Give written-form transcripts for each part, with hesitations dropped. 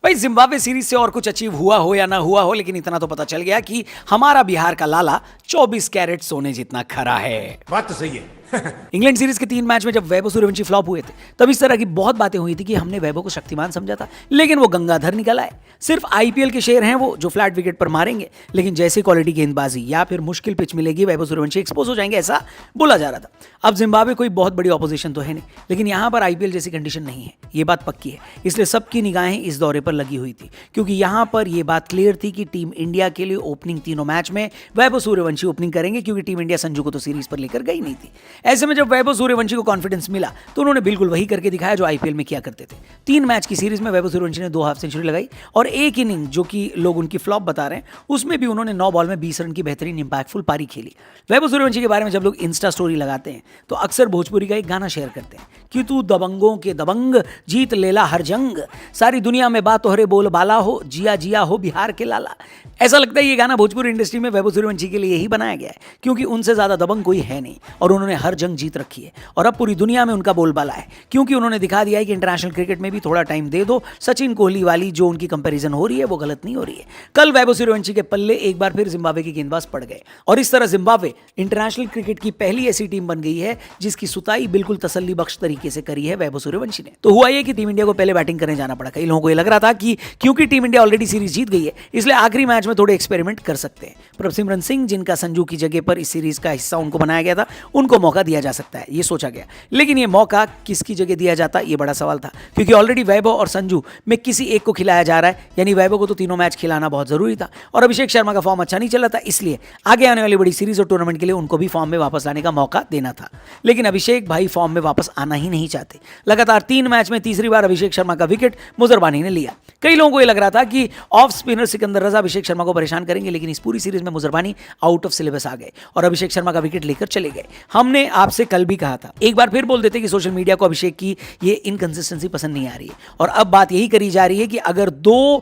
भाई Zimbabwe series से और कुछ अचीव हुआ हो या ना हुआ हो, लेकिन इतना तो पता चल गया कि हमारा बिहार का लाला 24 कैरेट सोने जितना खरा है। बात तो सही है। इंग्लैंड सीरीज के 3 मैच में जब वैभव सूर्यवंशी फ्लॉप हुए थे, तब इस तरह की बहुत बातें हुई थी कि हमने वैभव को शक्तिमान समझा था, लेकिन वो गंगाधर निकल आए। सिर्फ आईपीएल के शेर हैं वो, जो फ्लैट विकेट पर मारेंगे, लेकिन जैसे क्वालिटी गेंदबाजी या फिर मुश्किल पिच मिलेगी वैभव सूर्यवंशी एक्सपोज हो जाएंगे, ऐसा बोला जा रहा था। अब जिम्बाब्वे कोई बहुत बड़ी ऑपोजिशन तो है नहीं, लेकिन यहां पर आईपीएल जैसी कंडीशन नहीं है, ये बात पक्की है। इसलिए सबकी निगाहें इस दौरे पर लगी हुई थी, क्योंकि यहां पर यह बात क्लियर थी कि टीम इंडिया के लिए ओपनिंग तीनों मैच में वैभव सूर्यवंशी ओपनिंग करेंगे, क्योंकि टीम इंडिया संजू को तो सीरीज पर लेकर गई नहीं थी। ऐसे में जब वैभव सूर्यवंशी को कॉन्फिडेंस मिला तो उन्होंने बिल्कुल वही करके दिखाया जो आईपीएल में किया करते थे। 3 मैच की सीरीज में वैभव सूर्यवंशी ने 2 हाफ सेंचुरी लगाई और एक इनिंग जो कि लोग उनकी फ्लॉप बता रहे हैं, उसमें भी उन्होंने 9 बॉल में 20 रन की बेहतरीन इंपैक्टफुल पारी खेली। वैभव सूर्यवंशी के बारे में जब लोग इंस्टा स्टोरी लगाते हैं तो अक्सर भोजपुरी का एक गाना शेयर करते हैं कि तू दबंगों के दबंग, जीत लेला हर जंग, सारी दुनिया में बात तोहरे बोल बाला हो, जिया जिया हो बिहार के लाला। ऐसा लगता है ये गाना भोजपुरी इंडस्ट्री में वैभव सूर्यवंशी के लिए ही बनाया गया है, क्योंकि उनसे ज्यादा दबंग कोई है नहीं और उन्होंने हर जंग जीत रखी है और अब पूरी दुनिया में उनका बोलबाला है, क्योंकि उन्होंने दिखा दिया है कि इंटरनेशनल क्रिकेट में भी थोड़ा टाइम दे दो। सचिन कोहली वाली जो उनकी कंपैरिजन हो रही है वो गलत नहीं हो रही है। कल वैभव सूर्यवंशी के पल्ले एक बार फिर जिम्बाब्वे के गेंदबाज पड़ गए और इस तरह जिम्बाब्वे इंटरनेशनल क्रिकेट की पहली ऐसी टीम बन गई है जिसकी सुताई बिल्कुल तसल्ली बख्श तरीके से करी है वैभव सूर्यवंशी ने। तो हुआ ये कि टीम इंडिया को पहले बैटिंग करने जाना पड़ा। कई लोगों को ये लग रहा था कि क्योंकि टीम इंडिया ऑलरेडी सीरीज जीत गई है, इसलिए आखिरी मैच में थोड़े एक्सपेरिमेंट कर सकते हैं। प्रभसिमरन सिंह, जिनका संजू की जगह पर इस सीरीज का हिस्सा उनको बनाया गया था, उनको मौका दिया जा सकता है, ये सोचा गया। लेकिन ये मौका किसकी जगह दिया जाता, ये बड़ा सवाल था, क्योंकि ऑलरेडी वैभव और संजू में किसी एक को खिलाया जा रहा है, यानी वैभव को तो तीनों मैच खिलाना बहुत जरूरी था और अभिषेक शर्मा का फॉर्म अच्छा नहीं चला था, इसलिए आगे आने वाली बड़ी सीरीज और टूर्नामेंट के लिए उनको भी फॉर्म में वापस लाने का मौका देना था। लेकिन अभिषेक भाई फॉर्म में वापस आना ही नहीं चाहते। लगातार 3 मैच में तीसरी बार अभिषेक शर्मा का विकेट मुजरबानी ने लिया। कई लोगों को यह लग रहा था कि ऑफ स्पिनर सिकंदर रजा अभिषेक शर्मा को परेशान करेंगे, लेकिन इस पूरी सीरीज में मुजरबानी आउट ऑफ सिलेबस आ गए और अभिषेक शर्मा का विकेट लेकर चले गए। हमने आपसे कल भी कहा था, एक बार फिर बोल देते कि सोशल मीडिया को अभिषेक की ये इनकंसिस्टेंसी पसंद नहीं आ रही है और अब बात यही करी जा रही है कि अगर 2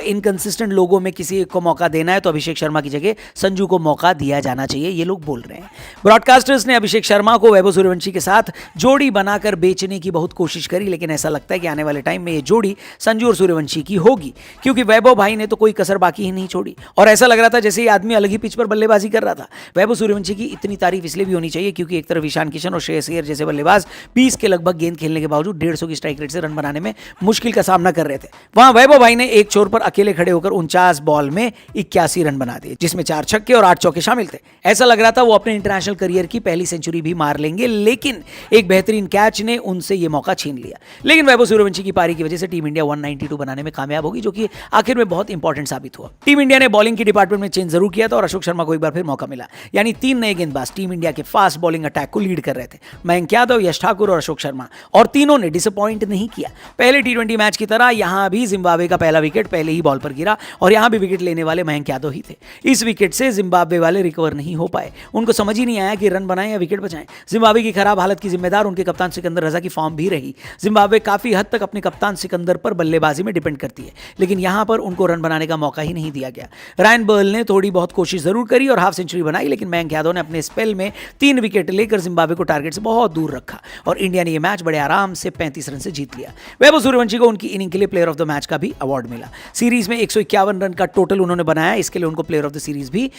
इनकंसिस्टेंट लोगों में किसी एक को मौका देना है तो अभिषेक शर्मा की जगह संजू को मौका दिया जाना चाहिए, ये लोग बोल रहे हैं। ब्रॉडकास्टर्स ने अभिषेक शर्मा को वैभव सूर्यवंशी के साथ जोड़ी बनाकर बेचने की बहुत कोशिश करी, लेकिन ऐसा लगता है कि आने वाले टाइम में ये जोड़ी संजू और सूर्यवंशी की होगी, क्योंकि वैभव भाई ने तो कोई कसर बाकी ही नहीं छोड़ी और ऐसा लग रहा था जैसे ये आदमी अलग ही पिच पर बल्लेबाजी कर रहा था। वैभव सूर्यवंशी की इतनी तारीफ इसलिए भी होनी चाहिए क्योंकि एक तरफ ईशान किशन और श्रेयस अय्यर जैसे बल्लेबाज 20 के लगभग गेंद खेलने के बावजूद 150 की स्ट्राइक रेट से रन बनाने में मुश्किल का सामना कर रहे थे। वहां वैभव भाई ने एक छोर पर अकेले खड़े होकर 49 बॉल में 81 रन बना दिए, जिसमें 4 छक्के और 8 चौके शामिल थे। ऐसा लग रहा था वो अपने इंटरनेशनल करियर की पहली सेंचुरी भी मार लेंगे, लेकिन एक बेहतरीन कैच ने उनसे यह मौका छीन लिया। लेकिन वैभव सूर्यवंशी की पारी की वजह से टीम इंडिया 192 बनाने में कामयाब होगी, जो कि आखिर में बहुत इंपॉर्टेंट साबित हुआ। टीम इंडिया ने बॉलिंग की डिपार्टमेंट में चेंज जरूर किया था और अशोक शर्मा को एक बार फिर मौका मिला, यानी 3 नए गेंदबाज टीम इंडिया के फास्ट बॉलिंग अटैक को लीड कर रहे थे। मयंक यादव, यश ठाकुर और अशोक शर्मा, और तीनों ने डिसअपॉइंट नहीं किया। पहले T20 मैच की तरह यहां भी जिम्बाब्वे का पहला विकेट पहले ही बॉल पर गिरा और यहां भी विकेट लेने वाले मयंक यादव ही थे। इस विकेट से जिम्बाब्वे वाले रिकवर नहीं हो पाए, उनको समझ ही नहीं आया कि रन बनाएं या विकेट बचाएं। जिम्बाब्वे की खराब हालत की जिम्मेदार उनके कप्तान सिकंदर रजा की फॉर्म भी रही। जिम्बाब्वे काफी हद तक अपने कप्तान सिकंदर पर बल्लेबाजी में डिपेंड करती है, लेकिन यहां पर उनको रन बनाने का मौका ही नहीं दिया गया। रायन बर्ल ने थोड़ी बहुत कोशिश जरूर करी और हाफ सेंचुरी बनाई, लेकिन मयंक यादव ने अपने स्पेल में 3 विकेट लेकर जिम्बाब्वे को टारगेट से बहुत दूर रखा और इंडिया ने यह मैच बड़े आराम से 35 रन से जीत लिया। वैभव सूर्यवंशी को उनकी इनिंग के लिए प्लेयर ऑफ द मैच का भी अवार्ड मिला। सीरीज में 151 रन का टोटल उन्होंने बनाया, इसके लिए उनको प्लेयर ऑफ द सीरीज भी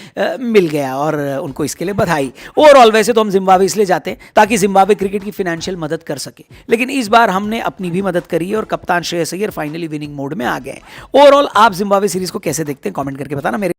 मिल गया और उनको इसके लिए बधाई। ओवरऑल वैसे तो हम जिम्बाब्वे इसलिए जाते हैं ताकि जिम्बाब्वे क्रिकेट की फाइनेंशियल मदद कर सके, लेकिन इस बार हमने अपनी भी मदद करी और कप्तान Shreyas Iyer finally winning mode में आ गए। ओवरऑल आप जिम्बाब्वे सीरीज को कैसे देखते हैं, कमेंट करके बताना। मेरे